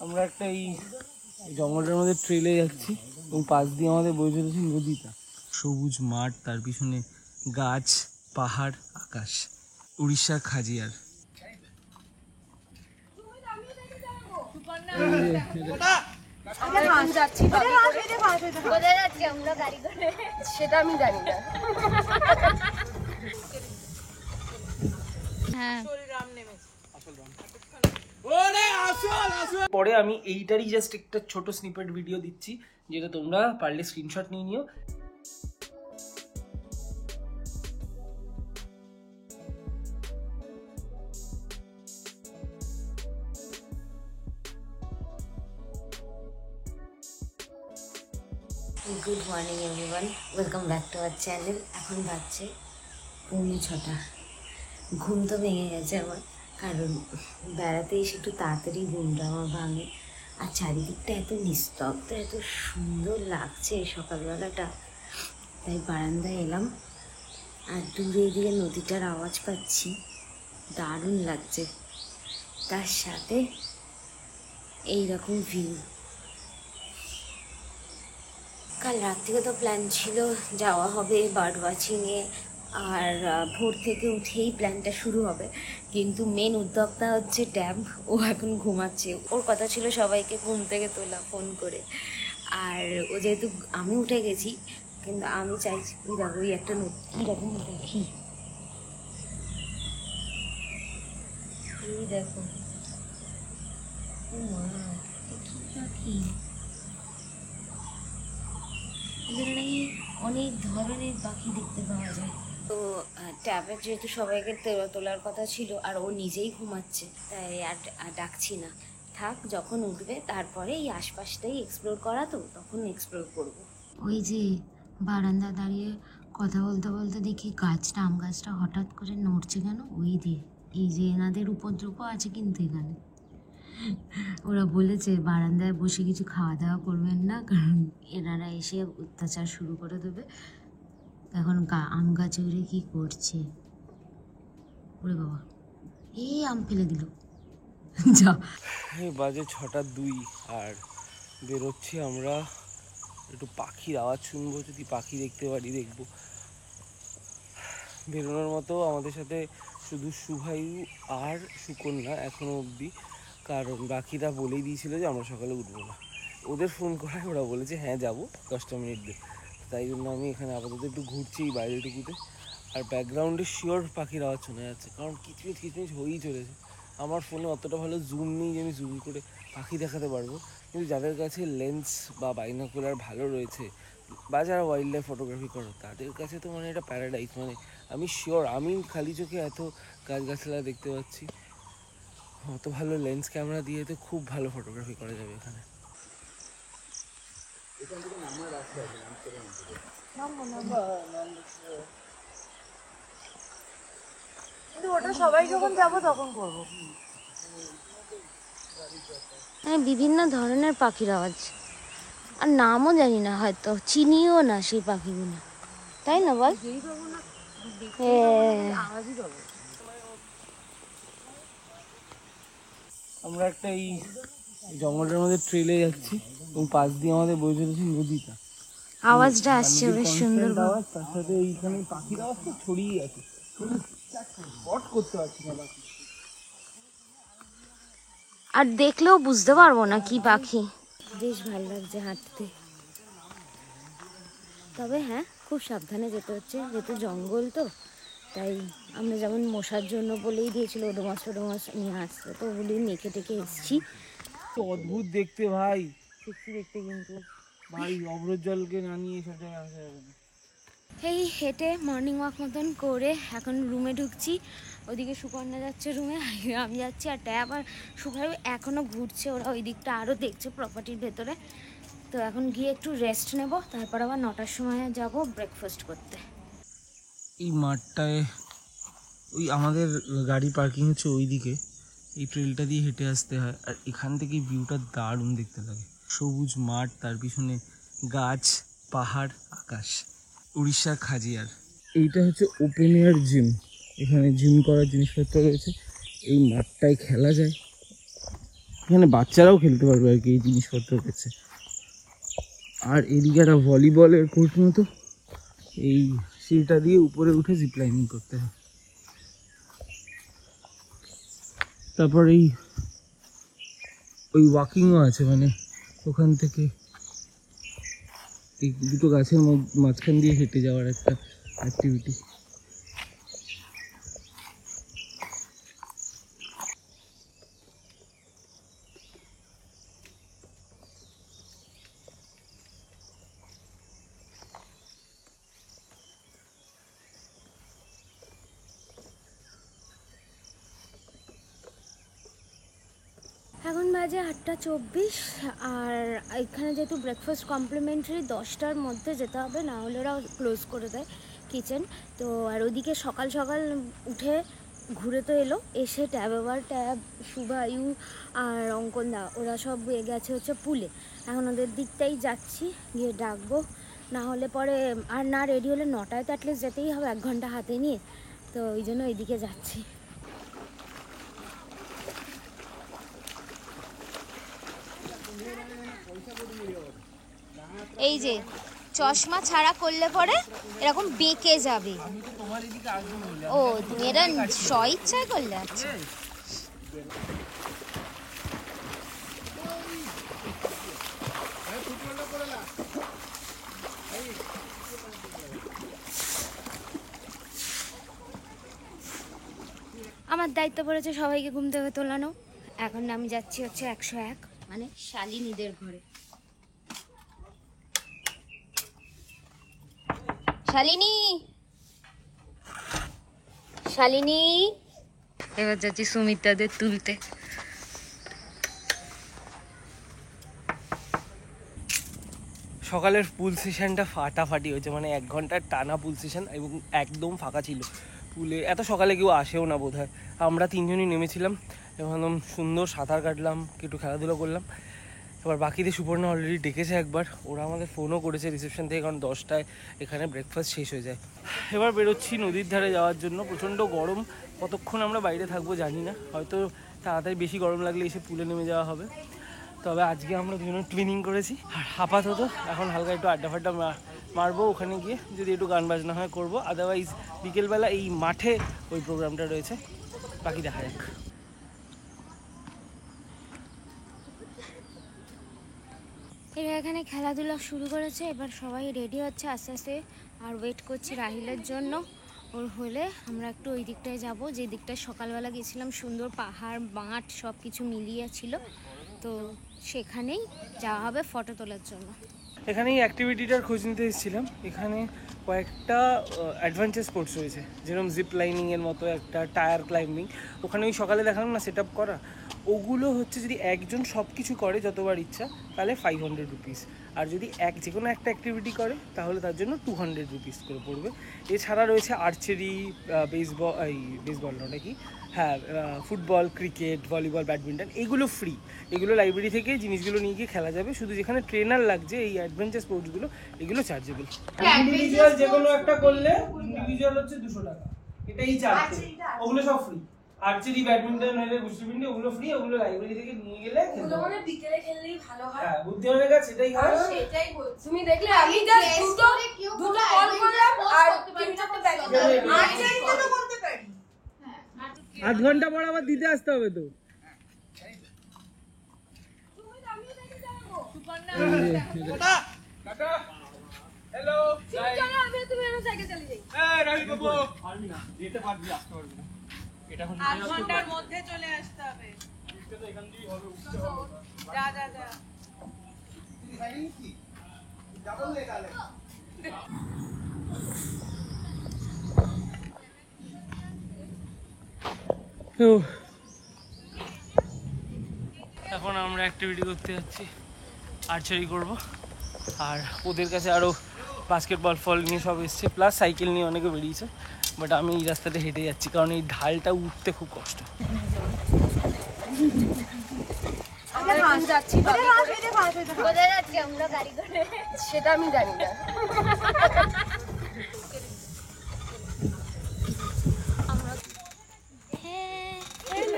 আমরা একটা এই জঙ্গলের মধ্যে ট্রেলে যাচ্ছি এবং পাশ দিয়ে আমাদের বয়ে চলেছে নদীটা। সবুজ মাঠ, তার পিছনে গাছ, পাহাড়, আকাশ। উড়িষ্যার খাজিয়ার। সেটা আমি জানি না। পরে আমি এইটারই জাস্ট একটা ছোট স্নিপেট ভিডিও দিচ্ছি, যেটা তোমরা পারলে স্ক্রিনশট নিয়ে নিও। Good morning everyone, welcome back to our channel. এখন বাজছে 6:45। ঘুম তো ভেঙে গেছে আমার, কারণ বেড়াতে এসে একটু তাড়াতাড়ি ঘুমটা আমার ভাঙে। আর চারিদিকটা এত নিস্তব্ধ, এত সুন্দর লাগছে সকালবেলাটা, তাই বারান্দায় এলাম। আর দূরে দিয়ে নদীটার আওয়াজ পাচ্ছি, দারুণ লাগছে। তার সাথে এইরকম ভিউ। কাল রাত থেকে তো প্ল্যান ছিল যাওয়া হবে বার্ড ওয়াচিংয়ে, আর ভোর থেকে উঠেই প্ল্যানটা শুরু হবে। কিন্তু মেন উদ্যোক্তা হচ্ছে ট্যাব, ও এখন ঘুমাচ্ছে। ওর কথা ছিল সবাইকে ঘুম থেকে তোলা ফোন করে। আর ও যেহেতু আমি উঠে গেছি, কিন্তু আমি চাইছি দেখো ওই একটা কীরকম দেখি, এই দেখো ও মা, কি পাখি! এখানে অনেক ধরনের পাখি দেখতে পাওয়া যায়। তো ট্যাবের যেহেতু সবাইকে তোলার কথা ছিল, আর ও নিজেই ঘুমাচ্ছে, তাই আর ডাকছি না। থাক, যখন উঠবে তারপরে এই আশপাশটাই এক্সপ্লোর করা, তো তখন এক্সপ্লোর করব। ওই যে বারান্দা দাঁড়িয়ে কথা বলতে বলতে দেখি গাছটা, আম গাছটা হঠাৎ করে নড়ছে কেন? ওই দিয়ে এই যে এনাদের উপদ্রব আছে কিন্তু এখানে। ওরা বলেছে বারান্দায় বসে কিছু খাওয়া দাওয়া করবেন না, কারণ এনারা এসে অত্যাচার শুরু করে দেবে। এখন আম গাছে উড়ে কী করছে, ওরে বাবা, এই আম ফেলে দিল। যা, বাজে 6:02 আর বেরোচ্ছি আমরা। একটু পাখির আওয়াজ শুনবো, যদি পাখি দেখতে পারি দেখবো। বেরোনোর মতো আমাদের সাথে শুধু শুভায়ু আর সুকন্যা এখনো অবধি, কারণ বাকিরা বলেই দিয়েছিল যে আমরা সকালে উঠবো না। ওদের ফোন করায় ওরা বলেছে হ্যাঁ যাবো, 10টা মিনিট দে। তাই জন্য আমি এখানে আপাতত একটু ঘুরছি এই বাইরেটুকুতে। আর ব্যাকগ্রাউন্ডে শিওর পাখির আওয়াজ শোনা যাচ্ছে, কারণ কিচমিচ কিচমিচ হয়েই চলেছে। আমার ফোনে অতটা ভালো জুম নেই যে আমি জুম করে পাখি দেখাতে পারবো, কিন্তু যাদের কাছে লেন্স বা বাইনোকুলার ভালো রয়েছে, বা যারা ওয়াইল্ড লাইফ ফটোগ্রাফি করো, তাদের কাছে তো মানে এটা প্যারাডাইস। মানে আমি শিওর, আমি খালি চোখে এত গাছগাছলা দেখতে পাচ্ছি, অত ভালো লেন্স ক্যামেরা দিয়ে তো খুব ভালো ফটোগ্রাফি করা যাবে এখানে। ওটা সবাই যখন যাবো তখন করবো। হ্যাঁ, বিভিন্ন ধরনের পাখির আওয়াজ, আর নামও জানি না, হয়তো চিনিও না সেই পাখিগুলো, তাই না বল? আমরা একটা এই জঙ্গলের মধ্যে ট্রেলে যাচ্ছি এবং পাশ দিয়ে আমাদের বয়ে চলেছে নদীটা। আওয়াজটা আসছে বেশ সুন্দর আওয়াজ, তার সাথে এইখানে পাখির আওয়াজ তো ছড়িয়ে আছে, স্পট করতে পারছি না পাখি। আর দেখলেও বুঝতে পারবো না কি পাখি। বেশ ভালো লাগছে হাঁটতে, তবে হ্যাঁ খুব সাবধানে যেতে হচ্ছে, যেহেতু জঙ্গল তো। তাই আমরা যেমন মশার জন্য বলেই দিয়েছিল ওডোমাস টোডোমাস নিয়ে আসতে, তো ওগুলি মেখে টেকে এসছি। অদ্ভুত দেখতে ভাই, সত্যি দেখতে, কিন্তু ভাই অভ্রজ জলকে না নিয়ে এসব জায়গায় আসা যাবে না। এই হেঁটে মর্নিং ওয়াক মতন করে এখন রুমে ঢুকছি। ওইদিকে সুকন্যা যাচ্ছে রুমে, আমি যাচ্ছি। আর ট্যাব আর সুখাই এখনও ঘুরছে, ওরা ওই দিকটা আরও দেখছে প্রপার্টির ভেতরে। তো এখন গিয়ে একটু রেস্ট নেব, তারপর আবার 9টার সময় যাব ব্রেকফাস্ট করতে। এই মাঠটায় ওই আমাদের গাড়ি পার্কিং হচ্ছে ওই দিকে, এই ট্রেলটা দিয়ে হেঁটে আসতে হয়। আর এখান থেকে ভিউটা দারুণ দেখতে লাগে, সবুজ মাঠ, তার পিছনে গাছ, পাহাড়, আকাশ। উড়িষ্যার খাজিয়ার। এইটা হচ্ছে ওপেন এয়ার জিম, এখানে জিম করার জিনিসপত্র রয়েছে। এই মাঠটায় খেলা যায়, এখানে বাচ্চারাও খেলতে পারবে আর কি, এই জিনিসপত্র রয়েছে। আর এদিকে একটা ভলিবলের কোর্ট মতো, এই সিঁড়িটা দিয়ে উপরে উঠে জিপলাইনিং করতে হয়। তারপর ওই ওয়াকিংও আছে, মানে ওখান থেকে এই দুটো গাছের মাঝখান দিয়ে হেঁটে যাওয়ার একটা অ্যাক্টিভিটি। এখন বাজে 8:24, আর এখানে যেহেতু ব্রেকফাস্ট কমপ্লিমেন্টারি 10টার মধ্যে যেতে হবে, না হলে ওরা ক্লোজ করে দেয় কিচেন। তো আর ওদিকে সকাল সকাল উঠে ঘুরে তো এলো, এসে ট্যাব শুভায়ু আর অঙ্কনদা ওরা সব গেছে হচ্ছে পুলে। এখন ওদের দিকটাই যাচ্ছি, গিয়ে ডাকবো। না হলে পরে আর না রেডি হলে 9টায় তো অ্যাটলিস্ট যেতেই হবে, 1 ঘন্টা হাতে নিয়ে। তো ওই জন্য ওইদিকে যাচ্ছি। এই যে চশমা ছাড়া করলে পরে এরকম বেঁকে যাবে। ও তুমি এটা স্বইচ্ছায় করলে? আচ্ছা। আমার দায়িত্ব পড়েছে সবাইকে ঘুম থেকে তোলানো। এখন আমি যাচ্ছি হচ্ছে 101, মানে শালিনীদের ঘরে। শালিনী, শালিনী, এবার যাচ্ছি সুমিতাদের তুলতে। সকালের পুল সেশনটা ফাটাফাটি হয়েছে, মানে 1 ঘন্টার টানা পুল সেশন, এবং একদম ফাঁকা ছিল পুলে। এত সকালে কেউ আসেও না বোধ হয়। আমরা 3 জনই নেমেছিলাম, একদম সুন্দর সাঁতার কাটলাম, একটু খেলাধুলো করলাম। এবার বাকিদের সুপর্ণা অলরেডি ডেকেছে একবার, ওরা আমাদের ফোনও করেছে রিসেপশন থেকে, কারণ 10টায় এখানে ব্রেকফাস্ট শেষ হয়ে যায়। এবার বেরোচ্ছি নদীর ধারে যাওয়ার জন্য। প্রচণ্ড গরম, কতক্ষণ আমরা বাইরে থাকবো জানি না, হয়তো তাড়াতাড়ি বেশি গরম লাগলে এসে পুলে নেমে যাওয়া হবে। তবে আজকে আমরা দুজনে টুইনিং করেছি, আর আপাতত এখন হালকা একটু আড্ডা ফাড্ডা মারবো, ওখানে গিয়ে যদি একটু গান বাজনা হয় করবো, আদারওয়াইজ বিকেলবেলা এই মাঠে ওই প্রোগ্রামটা রয়েছে, বাকি দেখা যাক। এরা এখানে খেলাধুলা শুরু করেছে, এবার সবাই রেডি হচ্ছে আস্তে আস্তে। আর ওয়েট করছি রাহিলের জন্য, ওর হলে আমরা একটু ওই দিকটায় যাবো, যে দিকটায় সকালবেলা গেছিলাম। সুন্দর পাহাড় মাঠ সব কিছু মিলিয়ে ছিল, তো সেখানেই যাওয়া হবে ফটো তোলার জন্য। এখানে এই অ্যাক্টিভিটিটার খোঁজ নিতে এসেছিলাম। এখানে কয়েকটা অ্যাডভেঞ্চার স্পোর্টস রয়েছে, যেরকম জিপ লাইনিংয়ের মতো একটা, টায়ার ক্লাইম্বিং। ওখানে ওই সকালে দেখালাম না সেট আপ করা, ওগুলো হচ্ছে যদি একজন সব কিছু করে যতবার ইচ্ছা তাহলে 500 রুপিস, আর যদি যে কোনো একটা অ্যাক্টিভিটি করে তাহলে তার জন্য 200 রুপিস করে পড়বে। এছাড়া রয়েছে আর্চারি, বেসবল নাকি, হ্যাঁ, ফুটবল, ক্রিকেট, ভলিবল, ব্যাডমিন্টন, এগুলো ফ্রি। এগুলো লাইব্রেরি থেকে জিনিসগুলো নিয়ে গিয়ে খেলা যাবে। শুধু যেখানে ট্রেনার লাগছে এই অ্যাডভেঞ্চার স্পোর্টসগুলো, এগুলো চার্জেবল। ইন্ডিভিজুয়াল যে কোনো একটা করলে ইন্ডিভিজুয়াল হচ্ছে 200 টাকা, এটাই চার্জ। ওগুলো সব ফ্রি। আর্চারি, ব্যাডমিন্টন, বুদ্ধিবৃন্দি, ওগুলো ফ্রি। ওগুলো লাইব্রেরি থেকে নিয়ে গেলে খেলতে হবে। মানে বিকেলে খেললেই ভালো হয়। হ্যাঁ, বুদ্ধিমানের কাছে সেটাই হয়। সেটাই বলছি। তুমি দেখলে আমি জাস্ট দুটো কল করলাম আর 3-4টা ব্যাগ আর্চারিতে তো করতে পারি। 8 ঘন্টা পর আবার দিতে আসতে হবে তো। টাটা। হ্যালো। চলো আমি তুমি আমার সাইকেল চালিয়ে যাই। এই রাহি বাবু, পারবি না, যেতে পারবি, আসতে পারবি না। এটা এখন 8 ঘন্টার মধ্যে চলে আসতে হবে। এটা তো এখান দিয়েই হবে, উঠতে হবে। যা যা যা। ভাই কি? ডাবল লে গালে। এখন আমরা অ্যাক্টিভিটি করতে যাচ্ছি, আর্চারি করব। আর ওদের কাছে আরও বাস্কেটবল ফল নিয়ে সব এসছে, প্লাস সাইকেল নিয়ে অনেকে বেরিয়েছে। বাট আমি এই রাস্তাতে হেঁটে যাচ্ছি, কারণ এই ঢালটা উঠতে খুব কষ্ট। সেটা আমি জানি না।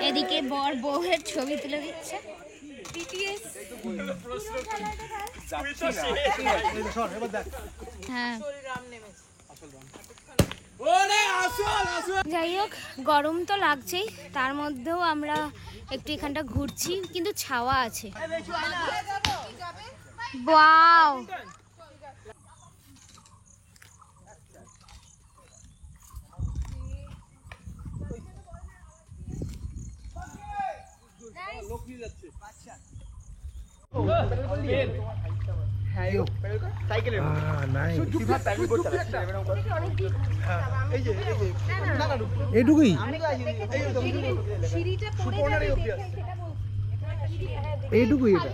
এদিকে বর বউয়ের ছবি তুলে দিচ্ছে। BTS হ্যাঁ যাই হোক গরম তো লাগছেই, তার মধ্যেও আমরা একটু এখানটা ঘুরছি, কিন্তু ছাওয়া আছে। ওয়াও এইটুকুই এইটুকুই এটা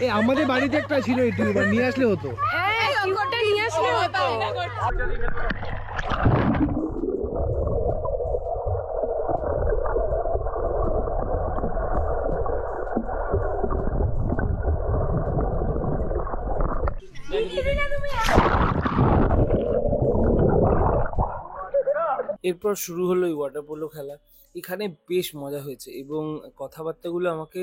এই আমাদের বাড়িতে একটা ছিল এইটুকু, এবার নিয়ে আসলে হতো। এরপর শুরু হলো এই ওয়াটার পোলো খেলা। এখানে বেশ মজা হয়েছে এবং কথাবার্তাগুলো আমাকে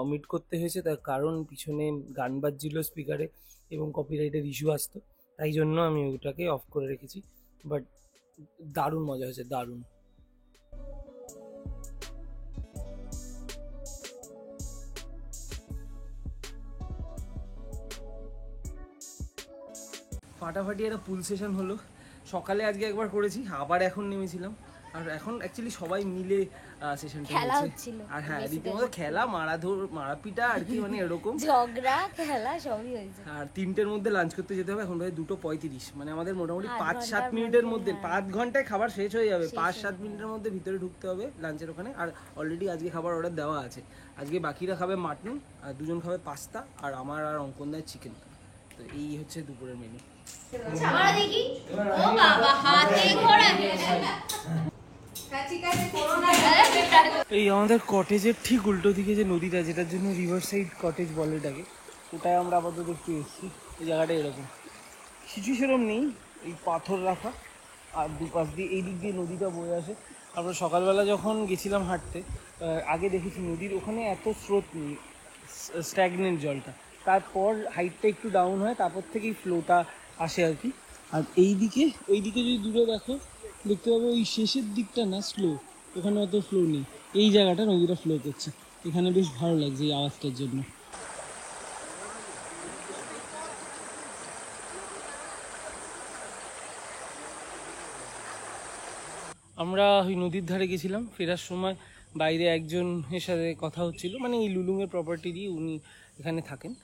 অমিট করতে হয়েছে, তার কারণ পিছনে গান বাজছিল স্পিকারে এবং কপিরাইটের ইস্যু আসতো, তাই জন্য আমি ওটাকে অফ করে রেখেছি। বাট দারুণ মজা হয়েছে, দারুণ। ফাটাফাটি একটা পুল সেশন হলো। সকালে আজকে একবার করেছি, আবার এখন নেমেছিলাম। আর এখন অ্যাকচুয়ালি সবাই মিলে সেশনটা খেলা হচ্ছে। হচ্ছিল আর হ্যাঁ রীতিমতো খেলা, মারাপিটা আর কি, মানে এরকম ঝগড়া খেলা সবই হয়েছে। আর 3টের মধ্যে লাঞ্চ করতে যেতে হবে, এখন ভাই 2:35, মানে আমাদের মোটামুটি 8 5-7 ঘন্টার মিনিটের মধ্যে, মধ্যে, হ্যাঁ। 5 ঘন্টায় খাবার শেষ হয়ে যাবে। 5-7 মিনিটের মধ্যে ভিতরে ঢুকতে হবে লাঞ্চের ওখানে। আর অলরেডি আজকে খাবার অর্ডার দেওয়া আছে। আজকে বাকিরা খাবে মাটন, আর 2জন খাবে পাস্তা, আর আমার আর অঙ্কনদায় চিকেন। তো এই হচ্ছে দুপুরের মেনু। এই আমাদের কটেজের ঠিক উল্টো দিকে যে নদীটা, যেটার জন্য রিভার সাইড কটেজ বলে এটাকে, ওটাই আমরা আপাতত একটু এসেছি। এই জায়গাটা এরকম কিছু সেরকম নেই, এই পাথর রাখা, আর দুপাশ দিয়ে এই দিক দিয়ে নদীটা বয়ে আসে। আমরা সকালবেলা যখন গেছিলাম হাঁটতে, আগে দেখেছি নদীর ওখানে এত স্রোত নেই, স্ট্যাগনেন্ট জলটা। তারপর হাইটটা একটু ডাউন হয়, তারপর থেকেই ফ্লোটা আসে আর কি। আর এইদিকে ওইদিকে যদি দূরে দেখো, দেখতে পাবে ওই শেষের দিকটা না স্লো, ওখানে অত ফ্লো নেই। এই জায়গাটা নদীটা ফ্লো করছে, এখানে বেশ ভালো লাগছে এই আওয়াজটার জন্য। আমরা ওই নদীর ধারে গেছিলাম, ফেরার সময় বাইরে একজনের সাথে কথা হচ্ছিল, মানে এই লুলুংয়ের প্রপার্টিরই, উনি এখানে থাকেন।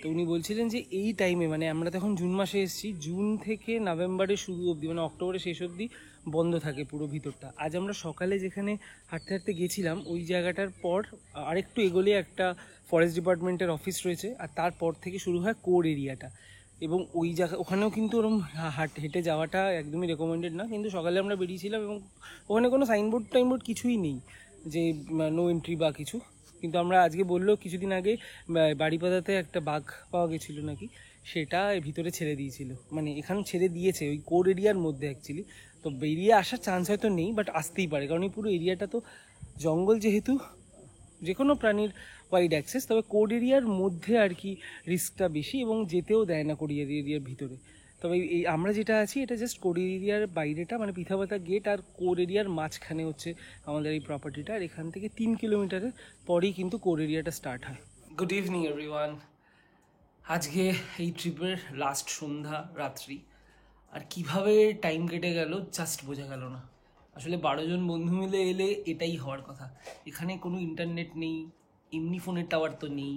তো উনি বলছিলেন যে এই টাইমে, মানে আমরা তো এখন জুন মাসে এসেছি, জুন থেকে নভেম্বরের শুরু অবধি, মানে অক্টোবরের শেষ অবধি বন্ধ থাকে পুরো ভিতরটা। আজ আমরা সকালে যেখানে হাঁটতে হাঁটতে গেছিলাম, ওই জায়গাটার পর আরেকটু এগোলে একটা ফরেস্ট ডিপার্টমেন্টের অফিস রয়েছে, আর তারপর থেকে শুরু হয় কোর এরিয়াটা। এবং ওই জায়গা ওখানেও কিন্তু ওরকম হেঁটে যাওয়াটা একদমই রেকমেন্ডেড না, কিন্তু সকালে আমরা বেরিয়েছিলাম এবং ওখানে কোনো সাইনবোর্ড কিছুই নেই যে নো এন্ট্রি বা কিছু। কিন্তু আমরা আজকে বললো কিছুদিন আগে বাড়িপাদাতে একটা বাঘ পাওয়া গেছিলো নাকি, সেটা ভিতরে ছেড়ে দিয়েছিল, মানে এখানে ছেড়ে দিয়েছে ওই কোর এরিয়ার মধ্যে অ্যাকচুয়ালি। তো বেরিয়ে আসার চান্স হয়তো নেই, বাট আসতেই পারে, কারণ এই পুরো এরিয়াটা তো জঙ্গল, যেহেতু যে কোনো প্রাণীর ওয়াইড অ্যাক্সেস, তবে কোর এরিয়ার মধ্যে আর কি রিস্কটা বেশি, এবং যেতেও দেয় না কোর এরিয়ার ভিতরে। তবে এই আমরা যেটা আছি, এটা জাস্ট কোর এরিয়ার বাইরেটা, মানে পিথাপাতা গেট আর কোর এরিয়ার মাঝখানে হচ্ছে আমাদের এই প্রপার্টিটা। আর এখান থেকে 3 কিলোমিটারের পরেই কিন্তু কোর এরিয়াটা স্টার্ট হয়। Good evening everyone. আজকে এই ট্রিপের লাস্ট সন্ধ্যা রাত্রি, আর কিভাবে টাইম কেটে গেল জাস্ট বোঝা গেল না। আসলে 12 জন বন্ধু মিলে এলে এটাই হওয়ার কথা। এখানে কোনো ইন্টারনেট নেই, এমনি ফোনের টাওয়ার তো নেই,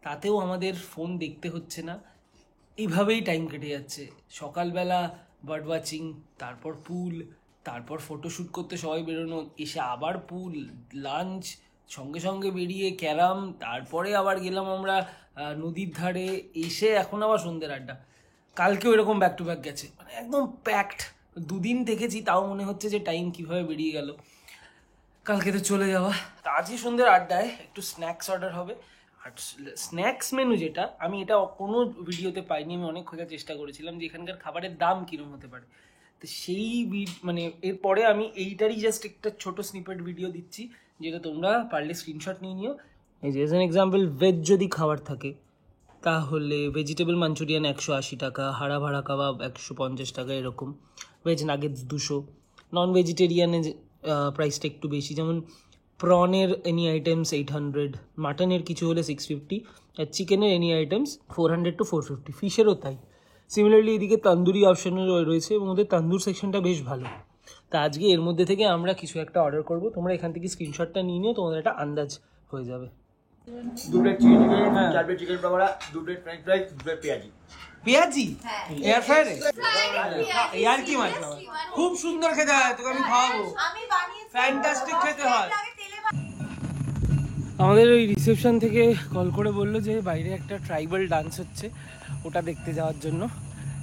তাতেও আমাদের ফোন দেখতে হচ্ছে না, এইভাবেই টাইম কেটে যাচ্ছে। সকালবেলা বার্ড ওয়াচিং, তারপর পুল, তারপর ফটোশ্যুট করতে সবাই বেরোনো, এসে আবার পুল, লাঞ্চ, সঙ্গে সঙ্গে বেরিয়ে ক্যারাম, তারপরে আবার গেলাম আমরা নদীর ধারে, এসে এখন আবার সন্ধ্যের আড্ডা। কালকেও এরকম ব্যাক টু ব্যাক গেছে, মানে একদম প্যাকড। 2 দিন থেকেছি, তাও মনে হচ্ছে যে টাইম কীভাবে বেরিয়ে গেল। কালকে তো চলে যাওয়া। আজই সন্ধ্যের আড্ডায় একটু স্ন্যাক্স অর্ডার হবে। আর স্ন্যাক্স মেনু যেটা, আমি এটা কোনো ভিডিওতে পাইনি, আমি অনেক খোঁজার চেষ্টা করেছিলাম যে এখানকার খাবারের দাম কীরকম হতে পারে। তো সেই মানে এরপরে আমি এইটারই জাস্ট একটা ছোট স্নিপেট ভিডিও দিচ্ছি, যেটা তোমরা পারলে স্ক্রিনশট নিয়ে নিও। এই যে এজ অ্যান এক্সাম্পল, ভেজ যদি খাবার থাকে তাহলে ভেজিটেবল মাঞ্চুরিয়ান 180 টাকা, হাড়া ভাড়া কাবাব 150 টাকা এরকম, ভেজ নাগেটস 200, নন ভেজিটেরিয়ানের প্রাইসটা একটু বেশি, যেমন প্রনের এনি আইটেমস 800, মাটনের কিছু হলে 650, আর চিকেনের এনি আইটেমস 400 to 450, ফিশেরও তাই। সিমিলারলি এদিকে তান্দুরি অপশানও রয়েছে এবং ওদের তান্দুর সেকশনটা বেশ ভালো। তা আজকে এর মধ্যে থেকে আমরা কিছু একটা অর্ডার করব, তোমরা এখান থেকে স্ক্রিনশটটা নিয়ে নিও, তোমাদের একটা আন্দাজ হয়ে যাবে। 2 plate chilli chicken, 4 plate chicken pakora, 2 plate french fries, 2 plate পেঁয়াজি। পেঁয়াজি এয়ার ফ্রায়ারে ইয়ার কি মাত্রা, খুব সুন্দর খেতে হয়, তোকে আমি খাওয়াবো, ফ্যান্টাস্টিক খেতে হয়। আমাদের ওই রিসেপশন থেকে কল করে বললো যে বাইরে একটা ট্রাইবাল ডান্স হচ্ছে, ওটা দেখতে যাওয়ার জন্য।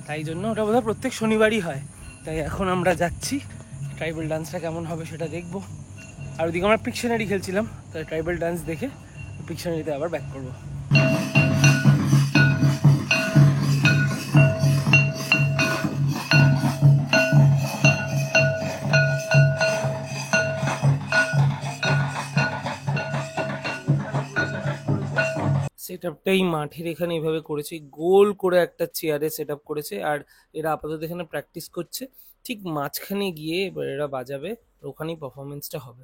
তাই জন্য ওটা বোধহয় প্রত্যেক শনিবারই হয়, তাই এখন আমরা যাচ্ছি। ট্রাইবাল ডান্সটা কেমন হবে সেটা দেখবো। আর ওদিকে আমরা পিকশনারি খেলছিলাম, তাই ট্রাইবাল ডান্স দেখে পিকশনারিতে আবার ব্যাক করবো। সেট আপটাই মাঠের এখানে এভাবে করেছে, গোল করে একটা চেয়ারে সেট আপ করেছে, আর এরা আপাতত এখানে প্র্যাকটিস করছে। ঠিক মাঝখানে গিয়ে এবার এরা বাজাবে, আর ওখানেই পারফরমেন্সটা হবে।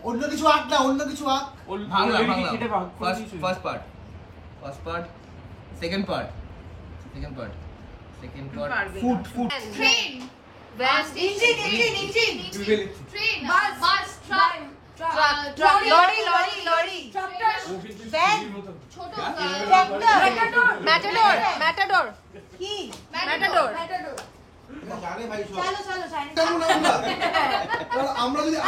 অন্য কিছু আঁক না, অন্য কিছু আঁক। First part, second part, foot Train. Van. Engine. Train. Bus. Truck. Lorry. Tractor. Van. Tractor. Matador. Ki? Matador. জানে ভাই সব। চলো আমরা যদি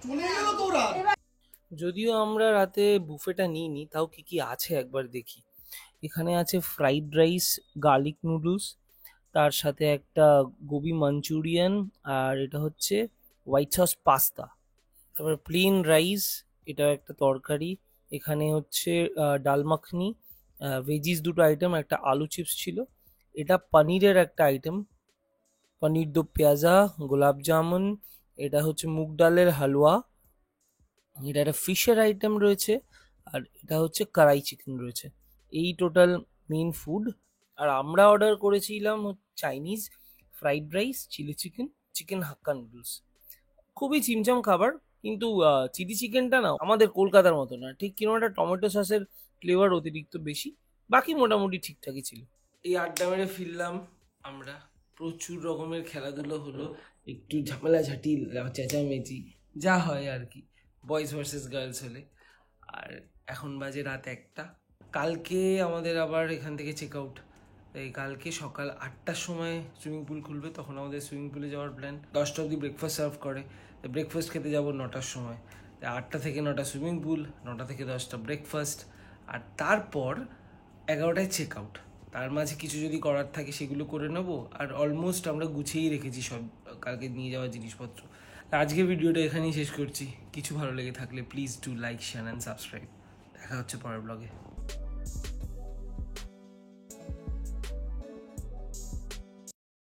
চলে গেল তো ওরা। যদিও আমরা রাতে বুফেটা নিইনি, তাও কি কি আছে একবার দেখি। এখানে আছে ফ্রাইড রাইস, গার্লিক নুডলস, তার সাথে একটা গোবি মাঞ্চুরিয়ান, আর এটা হচ্ছে হোয়াইট সস পাস্তা। তারপর প্লেন রাইস, এটা একটা তরকারি। এখানে হচ্ছে ডাল মাখনি, ভেজিস 2টো আইটেম, একটা আলু চিপস ছিল। এটা পনিরের একটা আইটেম, পনির দো পেঁয়াজা, গোলাপ জামুন। এটা হচ্ছে মুগ ডালের হালুয়া। এটা একটা ফিশের আইটেম রয়েছে, আর এটা হচ্ছে কড়াই চিকেন রয়েছে। এই টোটাল মেইন ফুড। আর আমরা অর্ডার করেছিলাম Chinese, fried rice, chilli chicken, chicken hakka noodles. খুবই চিমচাম খাবার, কিন্তু চিলি চিকেনটা না আমাদের কলকাতার মতো না, ঠিক কিরকম একটা টমেটো সসের ফ্লেভার অতিরিক্ত বেশি। বাকি মোটামুটি ঠিকঠাকই ছিল। এই আড্ডা মেরে ফিরলাম আমরা, প্রচুর রকমের খেলাধুলো হলো, একটু ঝামেলাঝাটি, চেঁচামেচি, যা হয় আর কি বয়েজ ভার্সেস গার্লস হলে। আর এখন বাজে রাত 1টা। কালকে আমাদের আবার এখান থেকে চেক আউট, তাই কালকে সকাল 8টার সময় সুইমিং পুল খুলবে, তখন আমাদের সুইমিং পুলে যাওয়ার প্ল্যান। 10টা অবধি ব্রেকফাস্ট সার্ভ করে, তাই ব্রেকফাস্ট খেতে যাবো 9টার সময়। তাই 8টা থেকে 9টা সুইমিং পুল, 9টা থেকে 10টা ব্রেকফাস্ট, আর তারপর 11টায় চেক আউট। তার মাঝে কিছু যদি করার থাকে সেগুলো করে নেবো। আর অলমোস্ট আমরা গুছিয়েই রেখেছি সব কালকে নিয়ে যাওয়ার জিনিসপত্র। আজকের ভিডিওটা এখানেই শেষ করছি। কিছু ভালো লেগে থাকলে please do like, share and subscribe. দেখা হচ্ছে পরের ব্লগে।